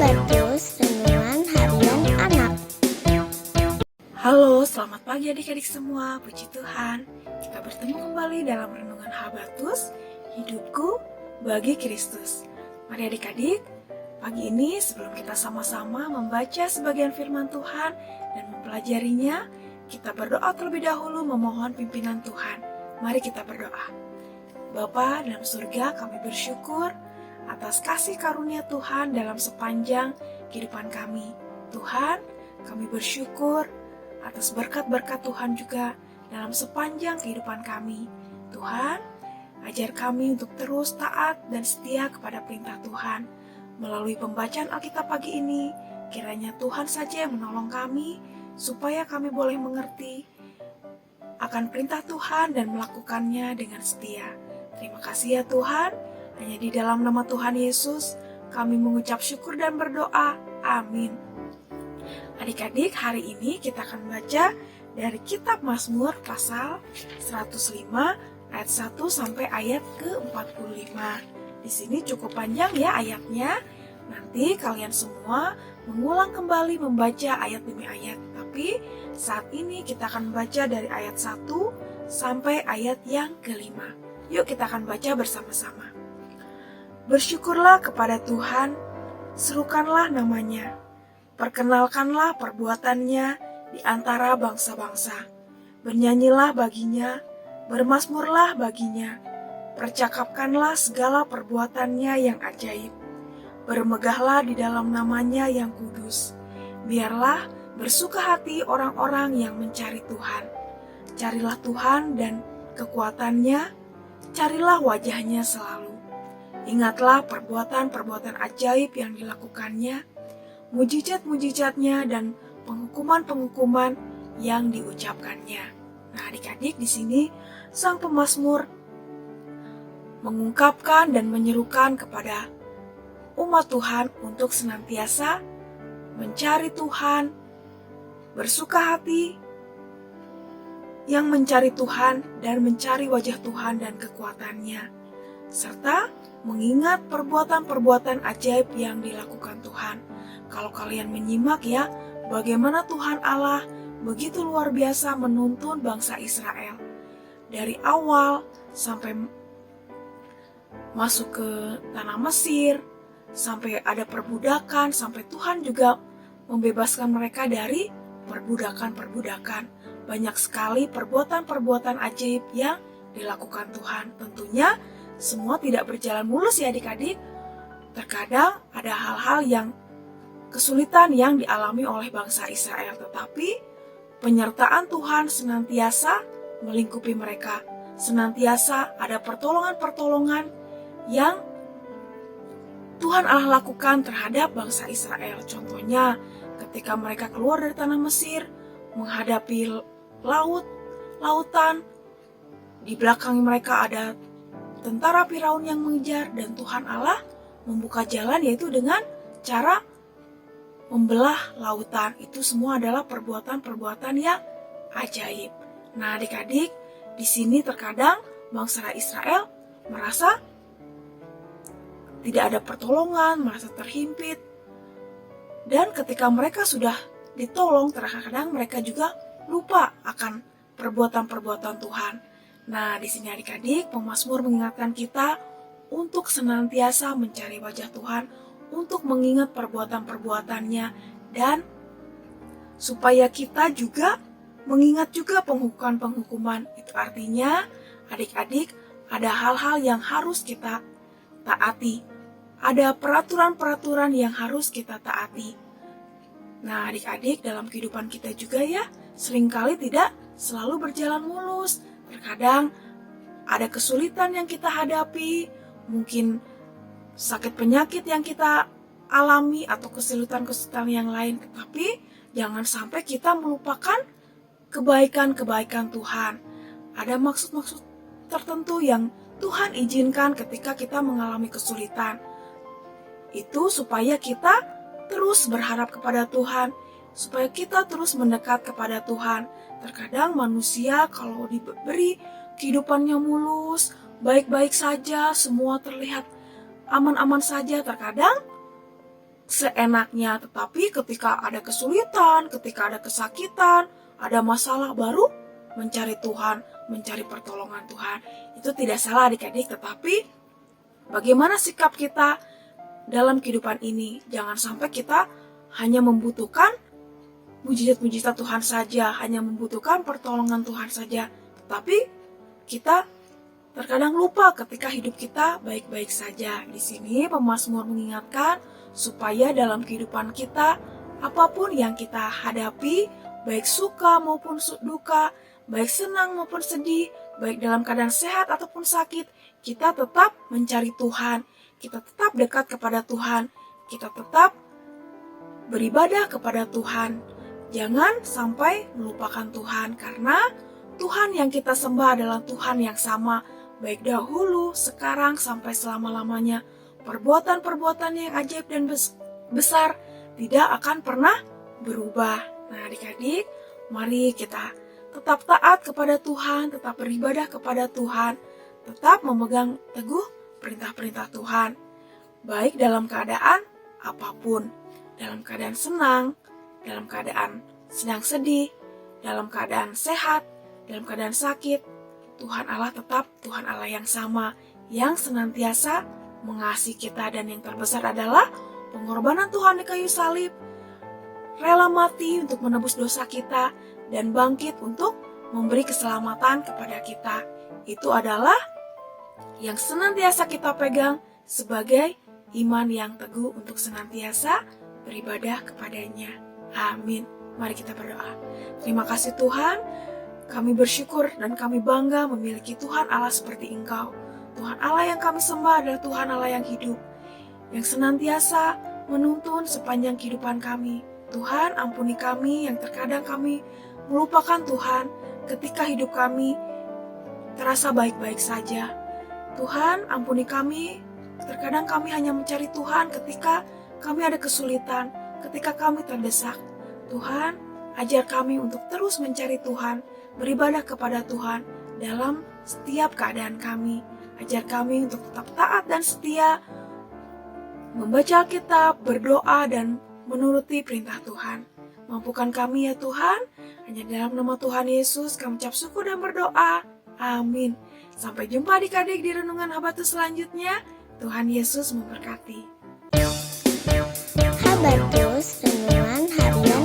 Habatus Renungan Harian Anak. Halo, selamat pagi adik-adik semua. Puji Tuhan, kita bertemu kembali dalam Renungan Habatus, Hidupku bagi Kristus. Mari adik-adik, pagi ini sebelum kita sama-sama membaca sebagian firman Tuhan dan mempelajarinya, kita berdoa terlebih dahulu memohon pimpinan Tuhan. Mari kita berdoa. Bapa dalam surga, kami bersyukur atas kasih karunia Tuhan dalam sepanjang kehidupan kami. Tuhan, kami bersyukur atas berkat-berkat Tuhan juga dalam sepanjang kehidupan kami. Tuhan, ajar kami untuk terus taat dan setia kepada perintah Tuhan. Melalui pembacaan Alkitab pagi ini, kiranya Tuhan saja yang menolong kami, supaya kami boleh mengerti akan perintah Tuhan dan melakukannya dengan setia. Terima kasih ya Tuhan, hanya di dalam nama Tuhan Yesus, kami mengucap syukur dan berdoa. Amin. Adik-adik, hari ini kita akan baca dari kitab Mazmur pasal 105 ayat 1 sampai ayat ke-45. Di sini cukup panjang ya ayatnya. Nanti kalian semua mengulang kembali membaca ayat demi ayat. Tapi saat ini kita akan baca dari ayat 1 sampai ayat yang kelima. Yuk kita akan baca bersama-sama. Bersyukurlah kepada Tuhan, serukanlah namanya. Perkenalkanlah perbuatannya di antara bangsa-bangsa. Bernyanyilah baginya, bermazmurlah baginya. Percakapkanlah segala perbuatannya yang ajaib. Bermegahlah di dalam namanya yang kudus. Biarlah bersuka hati orang-orang yang mencari Tuhan. Carilah Tuhan dan kekuatannya, carilah wajahnya selalu. Ingatlah perbuatan-perbuatan ajaib yang dilakukannya, mujizat-mujizatnya dan penghukuman-penghukuman yang diucapkannya. Nah, adik-adik di sini sang pemazmur mengungkapkan dan menyerukan kepada umat Tuhan untuk senantiasa mencari Tuhan, bersuka hati yang mencari Tuhan dan mencari wajah Tuhan dan kekuatannya, serta mengingat perbuatan-perbuatan ajaib yang dilakukan Tuhan. Kalau kalian menyimak ya, bagaimana Tuhan Allah begitu luar biasa menuntun bangsa Israel. Dari awal sampai masuk ke tanah Mesir, sampai ada perbudakan, sampai Tuhan juga membebaskan mereka dari perbudakan-perbudakan. Banyak sekali perbuatan-perbuatan ajaib yang dilakukan Tuhan. Tentunya semua tidak berjalan mulus ya adik-adik. Terkadang ada hal-hal yang kesulitan yang dialami oleh bangsa Israel. Tetapi penyertaan Tuhan senantiasa melingkupi mereka. Senantiasa ada pertolongan-pertolongan yang Tuhan Allah lakukan terhadap bangsa Israel. Contohnya ketika mereka keluar dari tanah Mesir, menghadapi lautan, di belakang mereka ada tentara Firaun yang mengejar, dan Tuhan Allah membuka jalan yaitu dengan cara membelah lautan. Itu semua adalah perbuatan-perbuatan yang ajaib. Nah, adik-adik, di sini terkadang bangsa Israel merasa tidak ada pertolongan, merasa terhimpit. Dan ketika mereka sudah ditolong, terkadang mereka juga lupa akan perbuatan-perbuatan Tuhan. Nah, di sini adik-adik, pemazmur mengingatkan kita untuk senantiasa mencari wajah Tuhan, untuk mengingat perbuatan-perbuatannya, dan supaya kita juga mengingat juga penghukuman-penghukuman. Itu artinya, adik-adik, ada hal-hal yang harus kita taati. Ada peraturan-peraturan yang harus kita taati. Nah, adik-adik, dalam kehidupan kita juga ya, seringkali tidak selalu berjalan mulus. Terkadang ada kesulitan yang kita hadapi, mungkin sakit penyakit yang kita alami atau kesulitan-kesulitan yang lain. Tetapi jangan sampai kita melupakan kebaikan-kebaikan Tuhan. Ada maksud-maksud tertentu yang Tuhan izinkan ketika kita mengalami kesulitan. Itu supaya kita terus berharap kepada Tuhan, supaya kita terus mendekat kepada Tuhan. Terkadang manusia kalau diberi kehidupannya mulus, baik-baik saja, semua terlihat aman-aman saja, terkadang seenaknya. Tetapi ketika ada kesulitan, ketika ada kesakitan, ada masalah, baru mencari Tuhan, mencari pertolongan Tuhan. Itu tidak salah adik-adik, tetapi bagaimana sikap kita dalam kehidupan ini? Jangan sampai kita hanya membutuhkan mujizat-mujizat Tuhan saja, hanya membutuhkan pertolongan Tuhan saja. Tetapi kita terkadang lupa ketika hidup kita baik-baik saja. Di sini pemazmur mengingatkan supaya dalam kehidupan kita, apapun yang kita hadapi, baik suka maupun duka, baik senang maupun sedih, baik dalam keadaan sehat ataupun sakit, kita tetap mencari Tuhan, kita tetap dekat kepada Tuhan, kita tetap beribadah kepada Tuhan. Jangan sampai melupakan Tuhan, karena Tuhan yang kita sembah adalah Tuhan yang sama, baik dahulu, sekarang, sampai selama-lamanya. Perbuatan-perbuatan yang ajaib dan besar tidak akan pernah berubah. Nah adik-adik, mari kita tetap taat kepada Tuhan, tetap beribadah kepada Tuhan, tetap memegang teguh perintah-perintah Tuhan, baik dalam keadaan apapun, dalam keadaan senang, dalam keadaan sedang sedih, dalam keadaan sehat, dalam keadaan sakit. Tuhan Allah tetap Tuhan Allah yang sama, yang senantiasa mengasihi kita, dan yang terbesar adalah pengorbanan Tuhan di kayu salib, rela mati untuk menebus dosa kita dan bangkit untuk memberi keselamatan kepada kita. Itu adalah yang senantiasa kita pegang sebagai iman yang teguh untuk senantiasa beribadah kepadanya. Amin. Mari kita berdoa. Terima kasih Tuhan, kami bersyukur dan kami bangga memiliki Tuhan Allah seperti Engkau. Tuhan Allah yang kami sembah adalah Tuhan Allah yang hidup, yang senantiasa menuntun sepanjang kehidupan kami. Tuhan, ampuni kami yang terkadang kami melupakan Tuhan ketika hidup kami terasa baik-baik saja. Tuhan, ampuni kami, terkadang kami hanya mencari Tuhan ketika kami ada kesulitan, ketika kami terdesak. Tuhan, ajar kami untuk terus mencari Tuhan, beribadah kepada Tuhan dalam setiap keadaan kami. Ajar kami untuk tetap taat dan setia, membaca Alkitab, berdoa, dan menuruti perintah Tuhan. Mampukan kami ya Tuhan, hanya dalam nama Tuhan Yesus kami ucap syukur dan berdoa. Amin. Sampai jumpa adik-adik di renungan Habatus selanjutnya. Tuhan Yesus memberkati. Habatus Renungan Harian